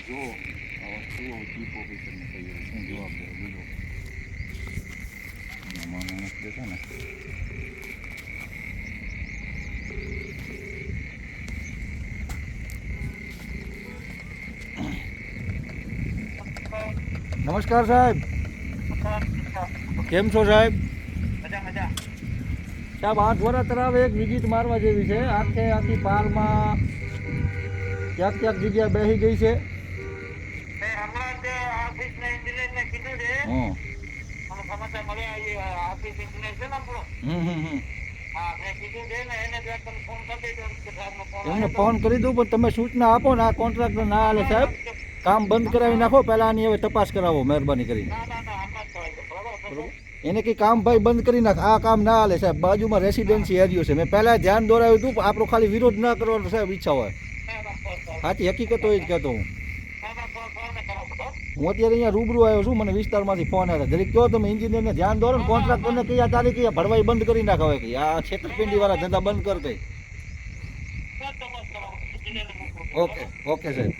જો શું ચીફ ઓફિસરને કહીએ શું જવાબ દે બીજો મને નથી દેતા ને. નમસ્કાર સાહેબ, કેમ છો સાહેબ? સાહેબ 8 વર્ષ તરાવે એક વિઝિટ મારવા જેવી છે. આખી પારમાં ક્યાંક ક્યાંક જગ્યા બેસી ગઈ છે. એમને ફોન કરી દઉં પણ તમે સૂચના આપો ને આ કોન્ટ્રાક્ટર ના હાલે સાહેબ, કામ બંધ કરાવી નાખો. પહેલા આની હવે તપાસ કરાવો મહેરબાની કરીને. એને કંઈ કામ ભાઈ બંધ કરી નાખ, આ કામ ના હાલે સાહેબ. બાજુમાં રેસિડેન્સી એરિયો છે. મેં પહેલા ધ્યાન દોરાવ્યું હતું, આપણો ખાલી વિરોધ ના કરવાનો સાહેબ ઈચ્છા હોય. સાચી હકીકત હોય જ કહેતો હું. હું અત્યારે અહીંયા રૂબરૂ આવ્યો છું, મને વિસ્તારમાંથી ફોન આવ્યા. જરીક કહો તમે એન્જિનિયરને ધ્યાન દોરો ને કોન્ટ્રાક્ટરને કઈ આ તારીખ ભરવાઈ બંધ કરી નાખાવે કે આ છેતરપિંડી વાળા ધંધા બંધ કર દે. ઓકે ઓકે સાહેબ.